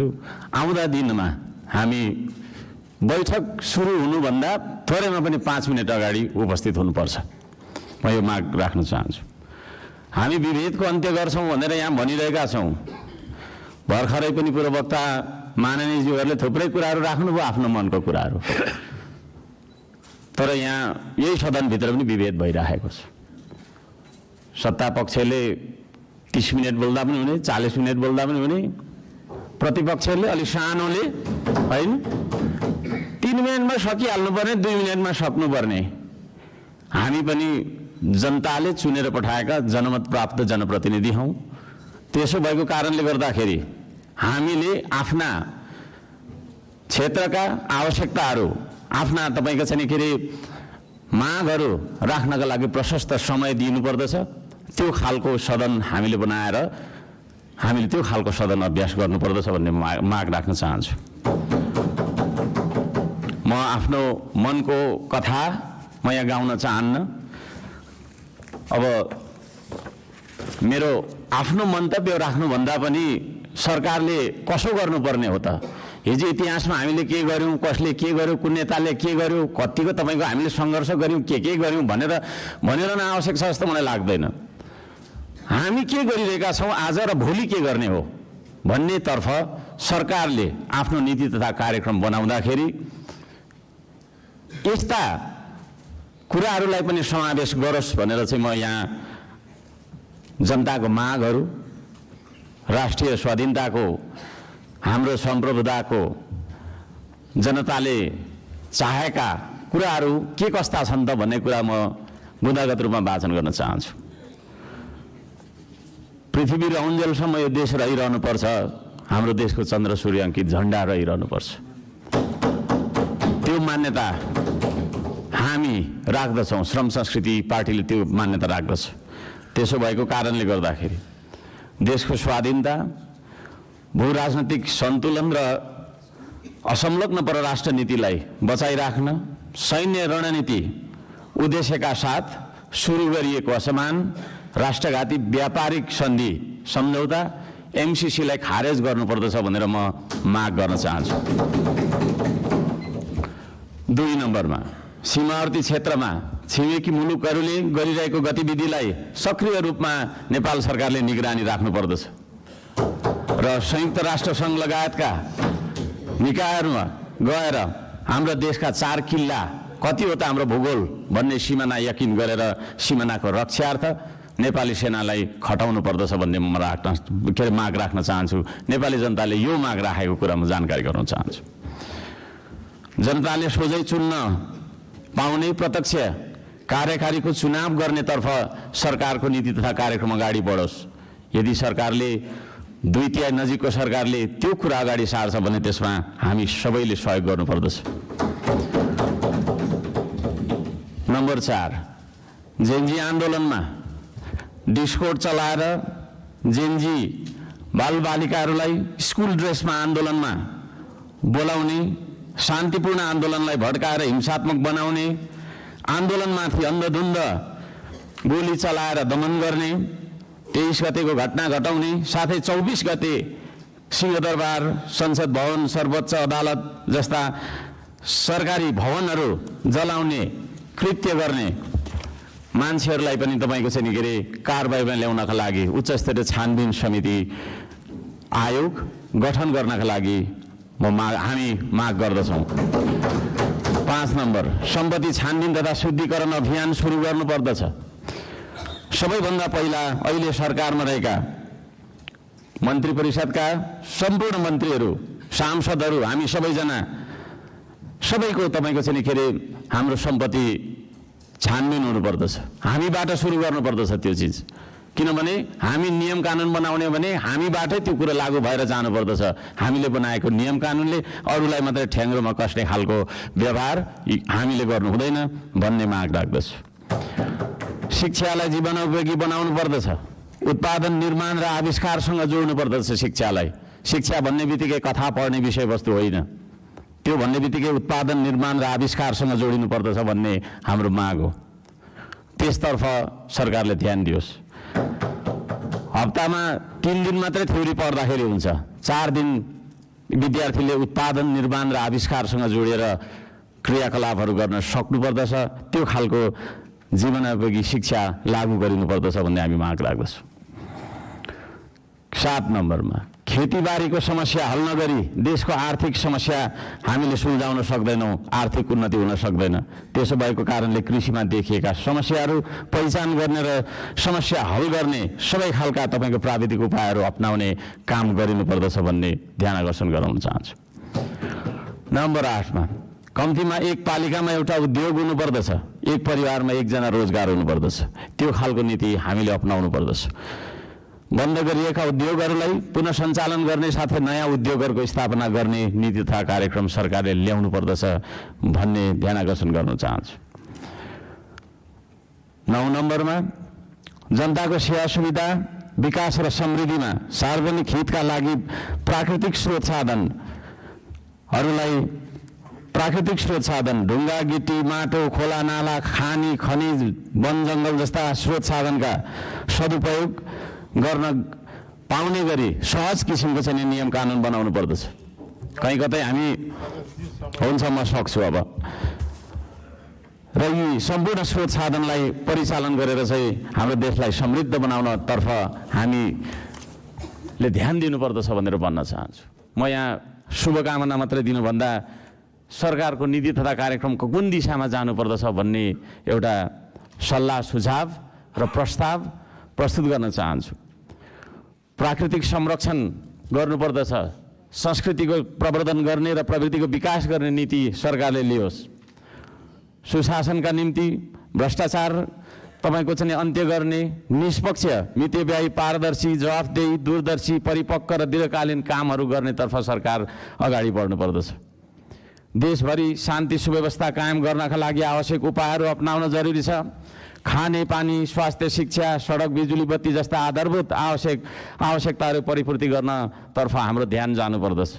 आउँदा दिनमा हामी बैठक सुरु हुनुभन्दा थोरैमा पनि 5 मिनेट अगाडि उपस्थित हुनुपर्छ। म यो माग राख्न चाहन्छु। हामी विभेदको अन्त्य गर्छौं भनेर यहाँ भनिरहेका छौं। भर्खरै पनि पूर्ववक्ता माननीयज्यूहरूले थुप्रै कुराहरू राख्नुभयो, आफ्नो मनको कुराहरू। तर यहाँ यही सदनभित्र पनि विभेद भइरहेको छ। सत्ता पक्षले 30 मिनेट बोल्दा पनि हुने, 40 मिनेट बोल्दा पनि हुने, प्रतिपक्षले अलि सानोले हैन 3 मिनेटमा सकिहाल्नु पर्ने, 2 मिनेटमा सक्नुपर्ने। हामी पनि जनताले चुनेर पठाएका जनमत प्राप्त जनप्रतिनिधि हौं। त्यसो भएको कारणले गर्दाखेरि हामीले आफ्ना क्षेत्रका आवश्यकताहरू, आफ्ना तपाईको चाहिँ के रे मागहरू राख्नका लागि प्रशस्त समय दिनुपर्दछ। त्यो खालको सदन हामीले बनाएर हामीले त्यो खालको सदन अभ्यास गर्नुपर्दछ भन्ने माग राख्न चाहन्छु। म आफ्नो मनको कथा म यहाँ गाउन चाहन्न। अब मेरो आफ्नो मन्तव्य राख्नुभन्दा पनि सरकारले कसो गर्नुपर्ने हो त? हिजो इतिहासमा हामीले के गर्यौं, कसले के गर्यो, कुन नेताले के गर्यो, कतिको तपाईको हामीले संघर्ष गर्यौं, के गर्यौं भनेर न आवश्यक छ जस्तो मलाई लाग्दैन। हामी के गरिरहेका छौं आज र भोलि के गर्ने हो भन्ने तर्फ सरकारले आफ्नो नीति तथा कार्यक्रम बनाउँदाखेरि यस्ता कुराहरूलाई पनि समावेश गरोस् भनेर चाहिँ म यहाँ जनताको मागहरू, राष्ट्रिय स्वाधीनताको, हाम्रो सम्प्रभुताको, जनताले चाहेका कुराहरू के कस्ता छन् त भन्ने कुरा म बुँदागत रूपमा वाचन गर्न चाहन्छु। पृथ्वी रहन्जेलसम्म यो देश रहिरहनु पर्छ। हाम्रो देशको चन्द्र सूर्य अंकित झण्डा रहिरहनु पर्छ। त्यो मान्यता हामी राख्दछौं। श्रम संस्कृति पार्टीले त्यो मान्यता राख्दछ। त्यसो भएको कारणले गर्दाखेरि देशको स्वाधीनता, भू-राजनैतिक सन्तुलन र असंलग्न परराष्ट्र नीतिलाई बचाइराख्न सैन्य रणनीति उद्देश्यका साथ सुरु गरिएको असमान राष्ट्रघाती व्यापारिक सन्धि सम्झौता एमसीसीलाई खारेज गर्नुपर्दछ भनेर म माग गर्न चाहन्छु। 2 नम्बरमा सीमावर्ती क्षेत्रमा छिमेकी मुलुकहरूले गरिरहेको गतिविधिलाई सक्रिय रूपमा नेपाल सरकारले निगरानी राख्नुपर्दछ र संयुक्त राष्ट्र संघ लगायतका निकायहरूमा गएर हाम्रो देशका 4 किल्ला कति हो त हाम्रो भूगोल भन्ने सिमाना यकिन गरेर सिमानाको रक्षार्थ नेपाली सेनालाई खटाउनु पर्दछ भन्ने म माग राख्न चाहन्छु। नेपाली जनताले यो माग राखेको कुरा म जानकारी गराउन चाहन्छु। जनताले सोझै चुन्न पाउने प्रत्यक्ष कार्यकारीको चुनाव गर्नेतर्फ सरकारको नीति तथा कार्यक्रम अगाडि बढोस्। यदि सरकारले 2/3 नजिकको सरकारले त्यो कुरा अगाडि सार्छ भने त्यसमा हामी सबैले सहयोग गर्नुपर्दछ। नम्बर 4 जेनजी आन्दोलनमा डिस्कोड चलाएर जेनजी बालबालिकाहरूलाई स्कुल ड्रेसमा आन्दोलनमा बोलाउने, शान्तिपूर्ण आन्दोलनलाई भड्काएर हिंसात्मक बनाउने, आन्दोलनमाथि अन्धधुन्ध गोली चलाएर दमन गर्ने, 23 गतेको घटना घटाउने, साथै 24 गते सिंहदरबार, संसद भवन, सर्वोच्च अदालत जस्ता सरकारी भवनहरू जलाउने कृत्य गर्ने मान्छेहरूलाई पनि तपाईको चाहिँ के रे कारबाहीमा ल्याउनका लागि उच्च स्तरीय छानबिन समिति आयोग गठन गर्नका लागि हामी माग गर्दछौं। 5 नम्बर सम्पत्ति छानबिन तथा शुद्धिकरण अभियान सुरु गर्नुपर्दछ। सबैभन्दा पहिला अहिले सरकारमा रहेका मन्त्री परिषदका सम्पूर्ण मन्त्रीहरू, सांसदहरू, हामी सबैजना सबैको तपाईको चाहिँ के रे हाम्रो सम्पत्ति छानबिन हुनुपर्दछ। हामीबाट सुरु गर्नुपर्दछ त्यो चिज। किनभने हामी नियम कानुन बनाउने भने हामीबाटै त्यो कुरा लागू भएर जानुपर्दछ। हामीले बनाएको नियम कानुनले अरूलाई मात्रै ठ्याङ्ग्रोमा कस्ने खालको व्यवहार हामीले गर्नु हुँदैन भन्ने माग राख्दछु। शिक्षालाई जीवनोपयोगी बनाउनु पर्दछ। उत्पादन, निर्माण र आविष्कारसँग जोड्नु पर्दछ शिक्षालाई। शिक्षा भन्ने बित्तिकै कथा पढ्ने विषयवस्तु होइन। त्यो भन्ने बित्तिकै उत्पादन, निर्माण र आविष्कारसँग जोडिनु पर्दछ भन्ने हाम्रो माग हो। त्यसतर्फ सरकारले ध्यान दियोस्। हप्तामा 3 दिन मात्रै थ्योरी पढ्दाखेरि हुन्छ, 4 दिन विद्यार्थीले उत्पादन निर्माण र आविष्कारसँग जोडेर क्रियाकलापहरू गर्न सक्नुपर्दछ। त्यो खालको जीवनोपयोगी शिक्षा लागू गरिनुपर्दछ भन्ने हामी माग राख्दछौँ। 7 नम्बरमा खेतीबारीको समस्या हल नगरी देशको आर्थिक समस्या हामीले सुल्झाउन सक्दैनौँ, आर्थिक उन्नति हुन सक्दैन। त्यसो भएको कारणले कृषिमा देखिएका समस्याहरू पहिचान गर्ने र समस्या हल गर्ने सबै खालका तपाईँको प्राविधिक उपायहरू अपनाउने काम गरिनुपर्दछ भन्ने ध्यान आकर्षण गराउन चाहन्छु। नम्बर 8मा कम्तीमा एक पालिकामा एउटा उद्योग हुनुपर्दछ, एक परिवारमा एकजना रोजगार हुनुपर्दछ। त्यो खालको नीति हामीले अपनाउनु पर्दछ। बन्द गरिएका उद्योगहरूलाई पुनः सञ्चालन गर्ने साथै नयाँ उद्योगहरूको स्थापना गर्ने नीति तथा कार्यक्रम सरकारले ल्याउनु पर्दछ भन्ने ध्यान आकर्षण गर्न चाहन्छु। 9 नम्बरमा जनताको सेवा सुविधा विकास र समृद्धिमा सार्वजनिक हितका लागि प्राकृतिक स्रोत साधन ढुङ्गा गिटी माटो खोला नाला खानी खनिज वन जङ्गल जस्ता स्रोत साधनका सदुपयोग गर्न पाउने गरी सहज किसिमको चाहिँ नियम कानुन बनाउनु पर्दछ। कहीँ कतै हामी हुन्छ म सक्छु अब र यी सम्पूर्ण स्रोत साधनलाई परिचालन गरेर चाहिँ हाम्रो देशलाई समृद्ध बनाउनतर्फ हामीले ध्यान दिनुपर्दछ भनेर भन्न चाहन्छु। म यहाँ शुभकामना मात्रै दिनुभन्दा सरकारको नीति तथा कार्यक्रमको कुन दिशामा जानुपर्दछ भन्ने एउटा सल्लाह सुझाव र प्रस्ताव प्रस्तुत गर्न चाहन्छु। प्राकृतिक संरक्षण गर्नुपर्दछ, संस्कृतिको प्रवर्धन गर्ने र प्रवृत्तिको विकास गर्ने नीति सरकारले लियोस्। सुशासनका निम्ति भ्रष्टाचार तपाईँको चाहिँ अन्त्य गर्ने निष्पक्ष मितव्ययी पारदर्शी जवाफदेही दूरदर्शी परिपक्व र दीर्घकालीन कामहरू गर्नेतर्फ सरकार अगाडि बढ्नुपर्दछ। देशभरि शान्ति सुव्यवस्था कायम गर्नका लागि आवश्यक उपायहरू अपनाउन जरुरी छ। खाने पानी स्वास्थ्य शिक्षा सडक बिजुली बत्ती जस्ता आधारभूत आवश्यकताहरू परिपूर्ति गर्नतर्फ हाम्रो ध्यान जानुपर्दछ।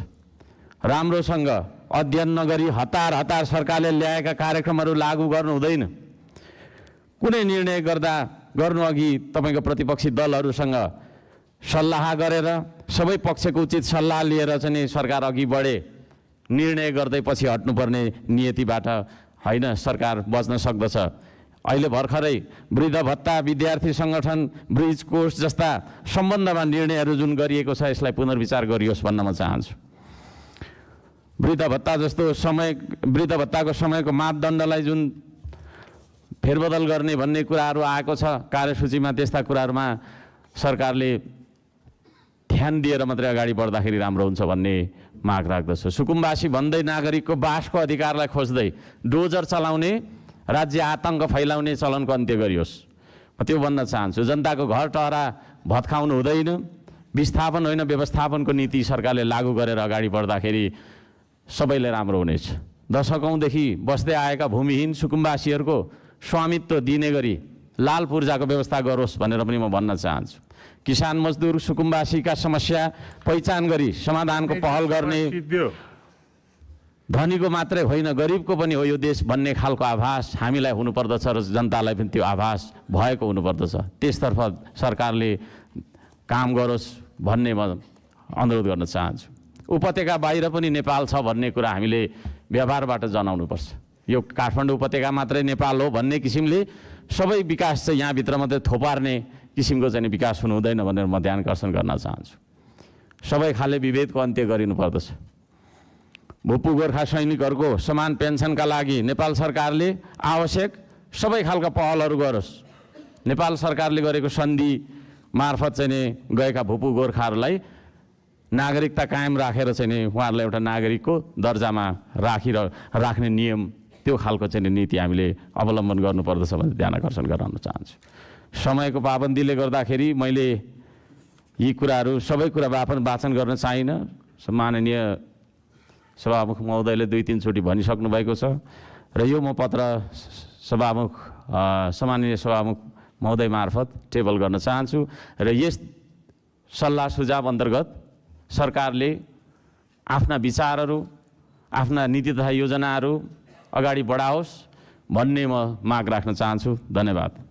राम्रोसँग अध्ययन नगरी हतार सरकारले ल्याएका कार्यक्रमहरू लागू गर्नु हुँदैन। कुनै निर्णय गर्नु अघि तपाईँको प्रतिपक्षी दलहरूसँग सल्लाह गरेर सबै पक्षको उचित सल्लाह लिएर चाहिँ सरकार अघि बढे। निर्णय गर्दै पछि हट्नुपर्ने नियतिबाट होइन सरकार बच्न सक्दछ। अहिले भर्खरै वृद्ध भत्ता विद्यार्थी सङ्गठन ब्रिज कोर्स जस्ता सम्बन्धमा निर्णयहरू जुन गरिएको छ यसलाई पुनर्विचार गरियोस् भन्न म चाहन्छु। वृद्ध भत्ताको समयको मापदण्डलाई जुन फेरबदल गर्ने भन्ने कुराहरू आएको छ कार्यसूचीमा, त्यस्ता कुराहरूमा सरकारले ध्यान दिएर मात्रै अगाडि बढ्दाखेरि राम्रो हुन्छ भन्ने माग राख्दछु। सुकुम्बासी भन्दै नागरिकको बासको अधिकारलाई खोज्दै डोजर चलाउने राज्य आतङ्क फैलाउने चलनको अन्त्य गरियोस्। म त्यो भन्न चाहन्छु। जनताको घर टहरा भत्काउनु हुँदैन। विस्थापन होइन व्यवस्थापनको नीति सरकारले लागू गरेर अगाडि बढ्दाखेरि सबैले राम्रो हुनेछ। दशकौँदेखि बस्दै आएका भूमिहीन सुकुम्बासीहरूको स्वामित्व दिने गरी लाल पूर्जाको व्यवस्था गरोस् भनेर पनि म भन्न चाहन्छु। किसान मजदुर सुकुम्बासीका समस्या पहिचान गरी समाधानको पहल गर्ने धनीको मात्रै होइन गरिबको पनि हो यो देश भन्ने खालको आभास हामीलाई हुनुपर्दछ र जनतालाई पनि त्यो आभास भएको हुनुपर्दछ। त्यसतर्फ सरकारले काम गरोस् भन्ने म अनुरोध गर्न चाहन्छु। उपत्यका बाहिर पनि नेपाल छ भन्ने कुरा हामीले व्यवहारबाट जनाउनुपर्छ। यो काठमाडौँ उपत्यका मात्रै नेपाल हो भन्ने किसिमले सबै विकास चाहिँ यहाँभित्र मात्रै थोपार्ने किसिमको चाहिँ विकास हुनु हुँदैन भनेर म ध्यान आकर्षण गर्न चाहन्छु। सबै खाले विभेदको अन्त्य गरिनुपर्दछ। भूपू गोर्खा सैनिकहरूको समान पेन्सनका लागि नेपाल सरकारले आवश्यक सबै खालका पहलहरू गरोस्। नेपाल सरकारले गरेको सन्धि मार्फत चाहिँ नि गएका भूपू गोर्खाहरूलाई नागरिकता कायम राखेर चाहिँ नि उहाँहरूलाई एउटा नागरिकको दर्जामा राख्ने नियम त्यो खालको चाहिँ नीति हामीले अवलम्बन गर्नुपर्दछ भनेर ध्यान आकर्षण गराउन चाहन्छु। समयको पाबन्दीले गर्दाखेरि मैले यी कुराहरू सबै कुरा वाचन गर्न चाहिनँ। माननीय सभामुख महोदयले 2-3 चोटि भनिसक्नु भएको छ र यो म पत्र सम्माननीय सभामुख महोदय मार्फत टेबल गर्न चाहन्छु र यस सल्लाह सुझाव अन्तर्गत सरकारले आफ्ना विचारहरू आफ्ना नीति तथा योजनाहरू अगाडि बढाओस् भन्ने म माग राख्न चाहन्छु। धन्यवाद।